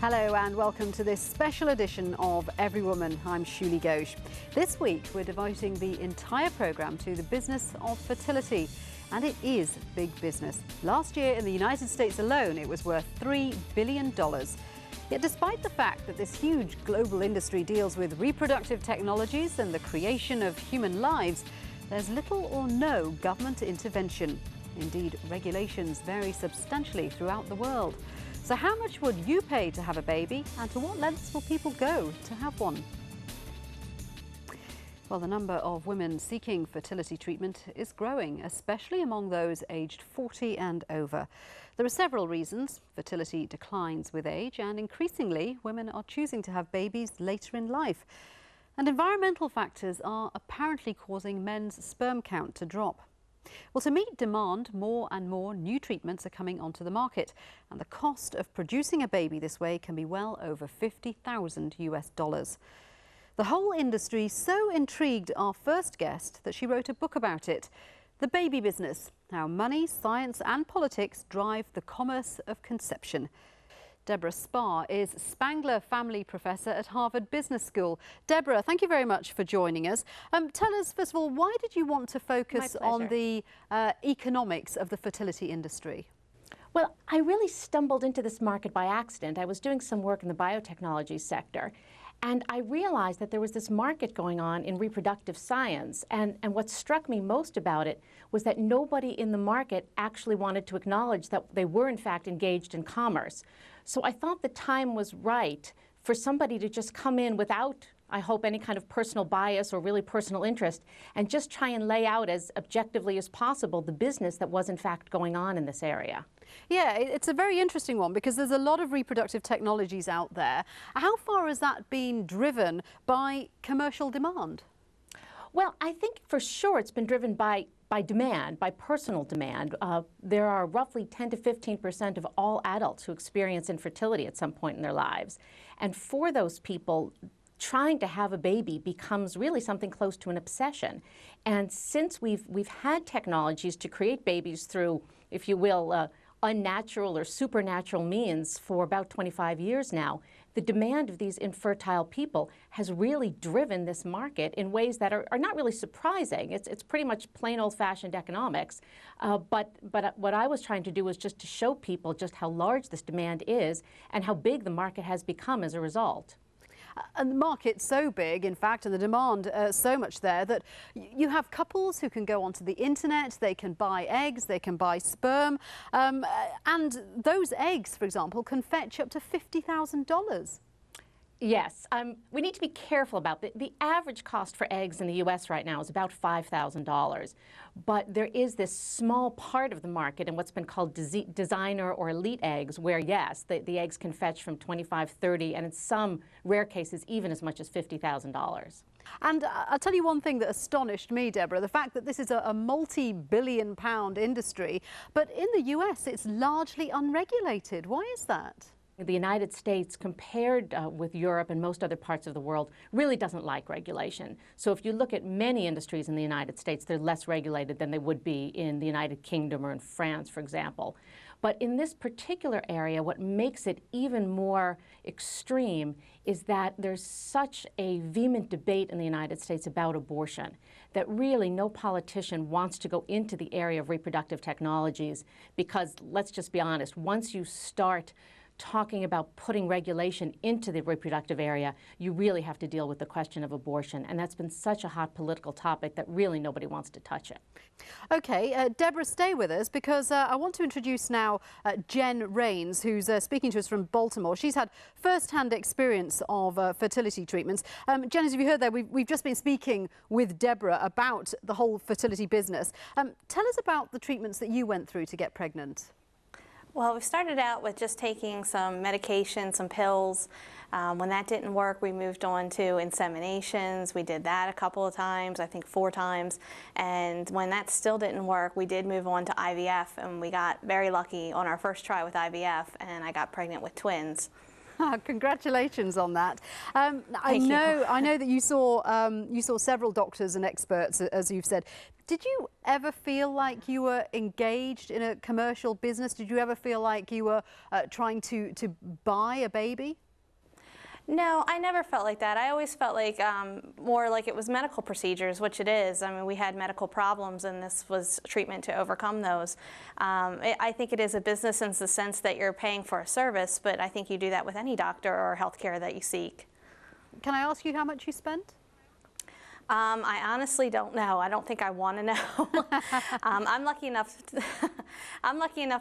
Hello and welcome to this special edition of Everywoman. I'm Shuli Ghosh. This week we're devoting the entire programme to the business of fertility, and it is big business. Last year in the United States alone it was worth $3 billion. Yet despite the fact that this huge global industry deals with reproductive technologies and the creation of human lives, there's little or no government intervention. Indeed, regulations vary substantially throughout the world. So how much would you pay to have a baby, and to what lengths will people go to have one? Well, the number of women seeking fertility treatment is growing, especially among those aged 40 and over. There are several reasons. Fertility declines with age, and increasingly women are choosing to have babies later in life. And environmental factors are apparently causing men's sperm count to drop. Well, to meet demand, more and more new treatments are coming onto the market, and the cost of producing a baby this way can be well over $50,000 US. The whole industry so intrigued our first guest that she wrote a book about it, The Baby Business: How Money, Science and Politics Drive the Commerce of Conception. Deborah Spar is Spangler Family Professor at Harvard Business School. Deborah, thank you very much for joining us. Tell us, first of all, why did you want to focus on the economics of the fertility industry? Well, I really stumbled into this market by accident. I was doing some work in the biotechnology sector, and I realized that there was this market going on in reproductive science. And what struck me most about it was that nobody in the market actually wanted to acknowledge that they were, in fact, engaged in commerce. So I thought the time was right for somebody to just come in without, I hope, any kind of personal bias or really personal interest, and just try and lay out as objectively as possible the business that was in fact going on in this area. Yeah, it's a very interesting one because there's a lot of reproductive technologies out there. How far has that been driven by commercial demand? Well, I think for sure it's been driven by demand, by personal demand. There are roughly 10 to 15% of all adults who experience infertility at some point in their lives. And for those people, trying to have a baby becomes really something close to an obsession. And since we've had technologies to create babies through, if you will, unnatural or supernatural means for about 25 years now, the demand of these infertile people has really driven this market in ways that are not really surprising. It's pretty much plain old-fashioned economics. But what I was trying to do was just to show people just how large this demand is and how big the market has become as a result. And the market's so big, in fact, and the demand so much there, that you have couples who can go onto the internet, they can buy eggs, they can buy sperm, and those eggs, for example, can fetch up to $50,000. Yes, we need to be careful about the average cost for eggs in the U.S. right now is about $5,000. But there is this small part of the market in what's been called designer or elite eggs, where, yes, the eggs can fetch from $25,000, $30,000, and in some rare cases, even as much as $50,000. And I'll tell you one thing that astonished me, Deborah, the fact that this is a multi-billion-pound industry, but in the U.S. it's largely unregulated. Why is that? The United States, compared with Europe and most other parts of the world, really doesn't like regulation. So if you look at many industries in the United States, they're less regulated than they would be in the United Kingdom or in France, for example. But in this particular area, what makes it even more extreme is that there's such a vehement debate in the United States about abortion that really no politician wants to go into the area of reproductive technologies because, let's just be honest, once you start talking about putting regulation into the reproductive area, you really have to deal with the question of abortion. And that's been such a hot political topic that really nobody wants to touch it. Okay, Deborah, stay with us because I want to introduce now Jen Rains, who's speaking to us from Baltimore. She's had first-hand experience of fertility treatments. Jen, as you heard there, we've just been speaking with Deborah about the whole fertility business. Tell us about the treatments that you went through to get pregnant. Well, we started out with just taking some medication, some pills. When that didn't work, we moved on to inseminations. We did that a couple of times, I think 4 times. And when that still didn't work, we did move on to IVF, and we got very lucky on our first try with IVF, and I got pregnant with twins. Congratulations on that. I know that you saw several doctors and experts, as you've said. Did you ever feel like you were engaged in a commercial business? Did you ever feel like you were trying to buy a baby? No, I never felt like that. I always felt like more like it was medical procedures, which it is. I mean, we had medical problems, and this was treatment to overcome those. I think it is a business in the sense that you're paying for a service, but I think you do that with any doctor or healthcare that you seek. Can I ask you how much you spent? I honestly don't know. I don't think I want to know. I'm lucky enough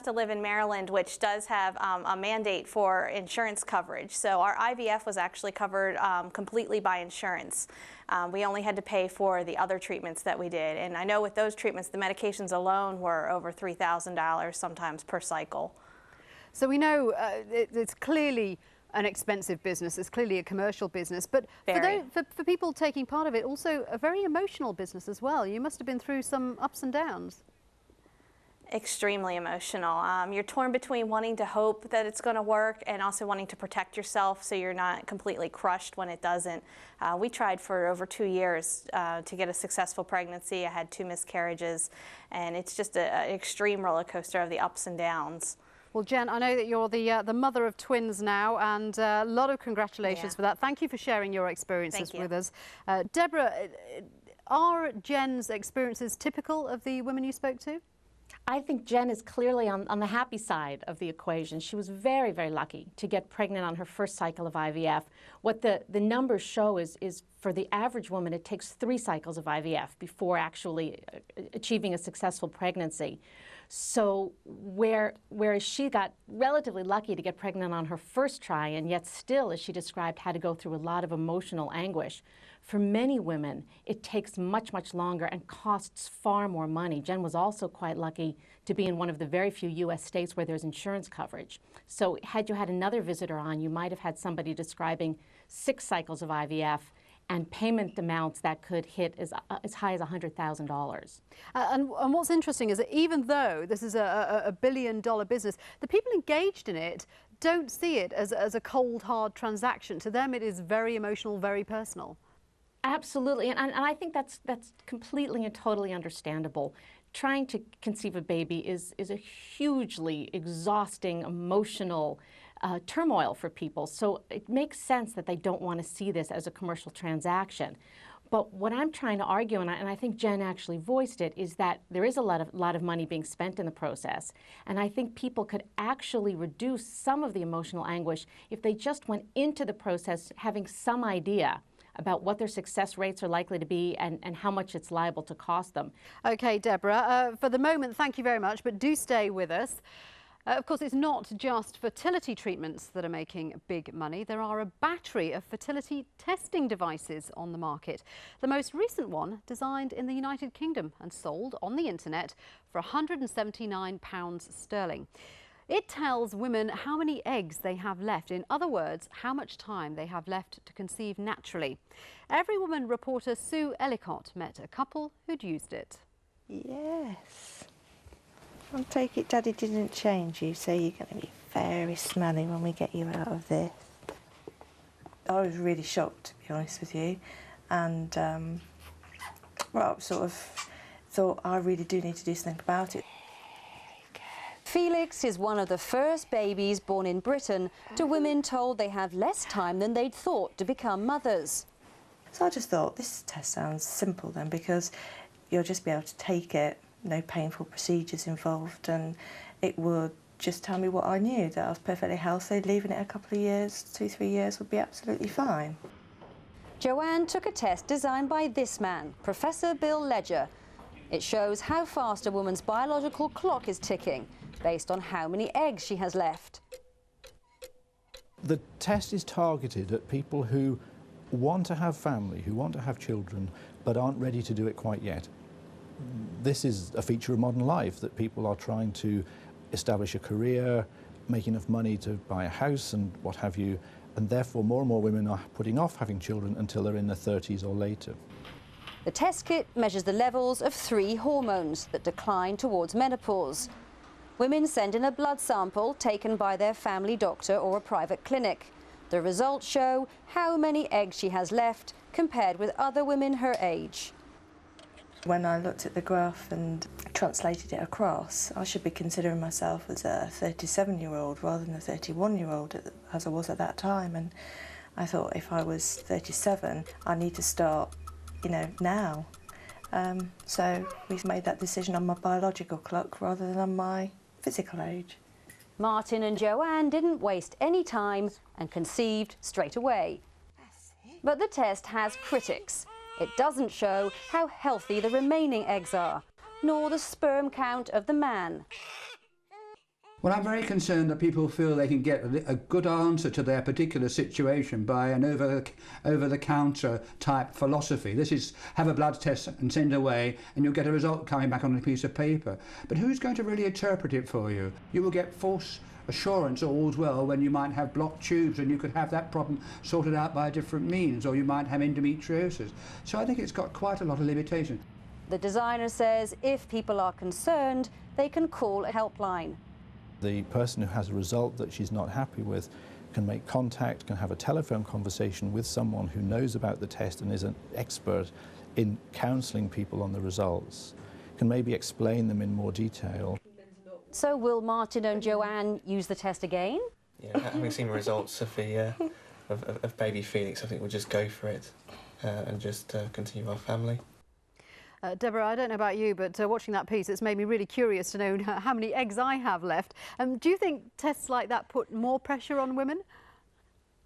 to live in Maryland, which does have a mandate for insurance coverage. So our IVF was actually covered completely by insurance. We only had to pay for the other treatments that we did. And I know with those treatments, the medications alone were over $3,000 sometimes per cycle. So we know it's clearly an expensive business. It's clearly a commercial business, but for people taking part of it, also a very emotional business as well. You must have been through some ups and downs. Extremely emotional. You're torn between wanting to hope that it's going to work and also wanting to protect yourself so you're not completely crushed when it doesn't. We tried for over 2 years to get a successful pregnancy. I had 2 miscarriages, and it's just an extreme roller coaster of the ups and downs. Well, Jen, I know that you're the mother of twins now, and a lot of congratulations for that. Thank you for sharing your experiences with us. Deborah, are Jen's experiences typical of the women you spoke to? I think Jen is clearly on the happy side of the equation. She was very, very lucky to get pregnant on her first cycle of IVF. What the numbers show is for the average woman, it takes 3 cycles of IVF before actually achieving a successful pregnancy. So whereas she got relatively lucky to get pregnant on her first try, and yet still, as she described, had to go through a lot of emotional anguish, for many women, it takes much, much longer and costs far more money. Jen was also quite lucky to be in one of the very few U.S. states where there's insurance coverage. So had you had another visitor on, you might have had somebody describing 6 cycles of IVF and payment amounts that could hit as high as $100,000. And what's interesting is that even though this is a billion-dollar business, the people engaged in it don't see it as a cold, hard transaction. To them, it is very emotional, very personal. Absolutely, and I think that's completely and totally understandable. Trying to conceive a baby is a hugely exhausting, emotional turmoil for people. So it makes sense that they don't want to see this as a commercial transaction. But what I'm trying to argue, and I think Jen actually voiced it, is that there is a lot of money being spent in the process. And I think people could actually reduce some of the emotional anguish if they just went into the process having some idea about what their success rates are likely to be and how much it's liable to cost them. Okay, Deborah, for the moment, thank you very much, but do stay with us. Of course, it's not just fertility treatments that are making big money. There are a battery of fertility testing devices on the market. The most recent one designed in the United Kingdom and sold on the internet for £179 sterling. It tells women how many eggs they have left. In other words, how much time they have left to conceive naturally. Everywoman reporter Sue Ellicott met a couple who'd used it. Yes. I take it Daddy didn't change you, so you're going to be very smelly when we get you out of this. I was really shocked, to be honest with you, and well, sort of thought I really do need to do something about it. Felix is one of the first babies born in Britain to women told they have less time than they'd thought to become mothers. So I just thought, this test sounds simple then, because you'll just be able to take it, no painful procedures involved, and it would just tell me what I knew, that I was perfectly healthy. Leaving it a couple of years, 2-3 years, would be absolutely fine. Joanne took a test designed by this man, Professor Bill Ledger. It shows how fast a woman's biological clock is ticking, based on how many eggs she has left. The test is targeted at people who want to have family, who want to have children, but aren't ready to do it quite yet. This is a feature of modern life, that people are trying to establish a career, make enough money to buy a house and what have you, and therefore more and more women are putting off having children until they're in their 30s or later. The test kit measures the levels of 3 hormones that decline towards menopause. Women send in a blood sample taken by their family doctor or a private clinic. The results show how many eggs she has left compared with other women her age. When I looked at the graph and translated it across, I should be considering myself as a 37-year-old rather than a 31-year-old as I was at that time. And I thought if I was 37, I need to start, you know, now. So we've made that decision on my biological clock rather than on my physical age. Martin and Joanne didn't waste any time and conceived straight away. But the test has critics. It doesn't show how healthy the remaining eggs are, nor the sperm count of the man. Well, I'm very concerned that people feel they can get a good answer to their particular situation by an over-the-counter type philosophy. This is have a blood test and send away and you'll get a result coming back on a piece of paper. But who's going to really interpret it for you? You will get false assurance all's well when you might have blocked tubes and you could have that problem sorted out by different means, or you might have endometriosis. So I think it's got quite a lot of limitation. The designer says if people are concerned, they can call a helpline. The person who has a result that she's not happy with can make contact, can have a telephone conversation with someone who knows about the test and is an expert in counselling people on the results, can maybe explain them in more detail. So will Martin and Joanne use the test again? Yeah, having seen the results of the of baby Felix, I think we'll just go for it and just continue our family. Deborah, I don't know about you, but watching that piece, it's made me really curious to know how many eggs I have left. Do you think tests like that put more pressure on women?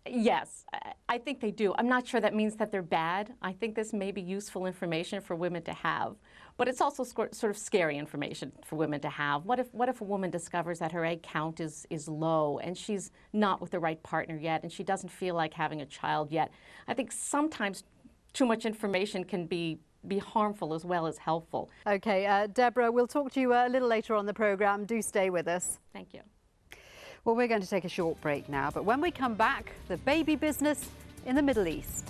Yes, I think they do. I'm not sure that means that they're bad. I think this may be useful information for women to have, but it's also sort of scary information for women to have. What if a woman discovers that her egg count is low and she's not with the right partner yet and she doesn't feel like having a child yet? I think sometimes too much information can be harmful as well as helpful. Okay, Deborah, we'll talk to you a little later on the programme. Do stay with us. Thank you. Well, we're going to take a short break now, but when we come back, the baby business in the Middle East.